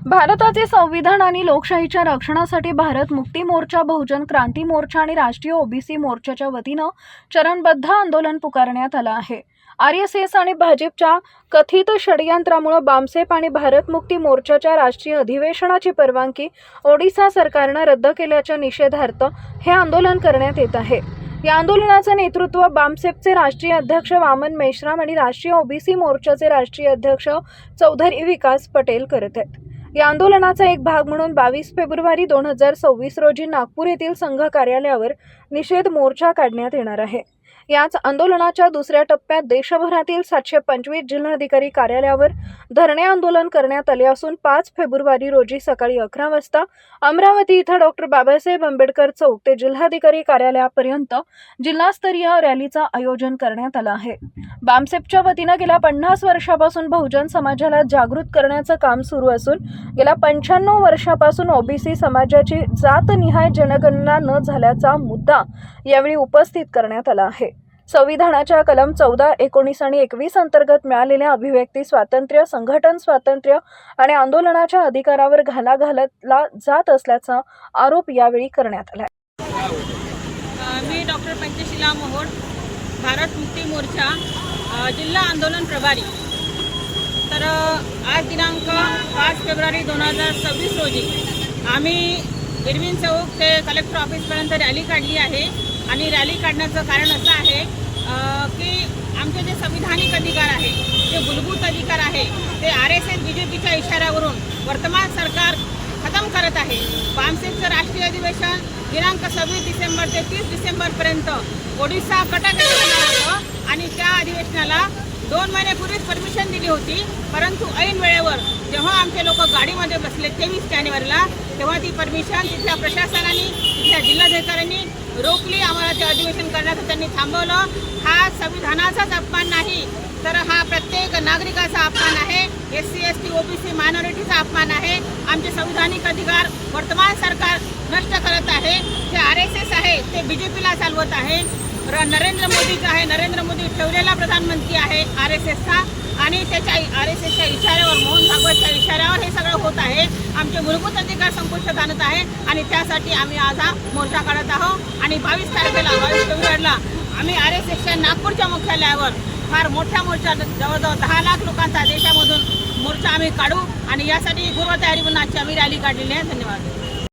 भारताचे संविधान आणि लोकशाहीच्या रक्षणासाठी भारत मुक्ती मोर्चा, बहुजन क्रांती मोर्चा आणि राष्ट्रीय ओबीसी मोर्चाच्या वतीनं चरणबद्ध आंदोलन पुकारण्यात आलं आहे। आरएसएस आणि भाजपच्या कथित षडयंत्रामुळे बामसेफ आणि भारत मुक्ती मोर्चाच्या राष्ट्रीय अधिवेशनाची परवानगी ओडिशा सरकारनं रद्द केल्याच्या निषेधार्थ हे आंदोलन करण्यात येत आहे। या आंदोलनाचं नेतृत्व बामसेफचे राष्ट्रीय अध्यक्ष वामन मेश्राम आणि राष्ट्रीय ओबीसी मोर्चाचे राष्ट्रीय अध्यक्ष चौधरी विकास पटेल करत आहेत। या आंदोलनाचा एक भाग म्हणून 22 फेब्रुवारी 2026 रोजी नागपूर येथील संघ कार्यालयावर निषेध मोर्चा काढण्यात येणार आहे। याच आंदोलनाच्या दुसऱ्या टप्प्यात देशभरातील 725 जिल्हाधिकारी कार्यालयावर धरणे आंदोलन करण्यात आले असून 5 फेब्रुवारी रोजी सकाळी 11 वाजता अमरावती इथं डॉक्टर बाबासाहेब आंबेडकर चौक ते जिल्हाधिकारी कार्यालयापर्यंत जिल्हास्तरीय रॅलीचं आयोजन करण्यात आलं आहे। बामसेफच्या वतीनं गेल्या 50 वर्षापासून बहुजन समाजाला जागृत करण्याचं काम सुरू असून गेल्या 95 वर्षापासून ओबीसी समाजाची जातनिहाय जनगणना न झाल्याचा मुद्दा यावेळी उपस्थित करण्यात आला आहे। संविधानाच्या कलम 14, 19 आणि 21 अंतर्गत मिळालेल्या अभिव्यक्ती स्वातंत्र्य, संघटन स्वातंत्र्य आणि आंदोलनाच्या अधिकारावर घाला घातला जात असल्याचा आरोप यावेळी करण्यात आला। मी डॉक्टर पंचशीला मोहोड, भारत मुक्ती मोर्चा जिल्हा आंदोलन प्रभारी। तर आज दिनांक 5 फेब्रुवारी 2026 रोजी आम्ही इरविन चौक ते कलेक्टर ऑफिसपर्यंत रॅली काढली आहे आणि रॅली काढण्याचं कारण असं आहे की आमचे जे संविधानिक अधिकार आहे, जे मूलभूत अधिकार आहे, ते आरएसएस बीजेपीच्या इशाऱ्यावरून वर्तमान सरकार खतम करत आहे। बामसेफचं राष्ट्रीय अधिवेशन दिनांक 26 डिसेंबर ते 30 डिसेंबरपर्यंत ओडिशा कटक येथे होणार होतं आणि त्या अधिवेशनाला 2 महिन्यापूर्वीच परमिशन दिली होती, परंतु ऐन वेळेवर जेव्हा आमचे लोक गाडीमध्ये बसले 23 जानेवारीला, तेव्हा ती परमिशन तिथल्या प्रशासनाने, तिथल्या जिल्हाधिकाऱ्यांनी रोखली। आम्हाला ते अधिवेशन करण्याचं त्यांनी थांबवलं। हा संविधानाचाच अपमान नाही, तर हा प्रत्येक नागरिकाचा अपमान आहे। SC, ST, OBC मायनॉरिटीचा अपमान आहे। आमचे संविधानिक अधिकार वर्तमान सरकार नष्ट करत आहे। जे आरएसएस आहे ते बीजेपीला चालवत आहे। नरेंद्र मोदीचा आहे, नरेंद्र मोदी ठेवलेला प्रधानमंत्री आहे आरएसएसचा, आणि त्याच्या आरएसएसच्या इशाऱ्यावर, मोहन भागवतच्या इशाऱ्यावर हे सगळं होत आहे। आमचे मूलभूत अधिकार संपुष्टात आणत आहे आणि त्यासाठी आम्ही आज हा मोर्चा काढत आहोत। आणि 22 तारखेला 22 फेब्रुवारीला आम्ही आरएसएसच्या नागपूरच्या मुख्यालयावर फार मोठ्या मोर्चा, जवळजवळ 10 लाख लोकांचा देशामधून मोर्चा आम्ही काढू आणि यासाठी पूर्वतयारी म्हणून आजची आम्ही रॅली काढलेली आहे। धन्यवाद।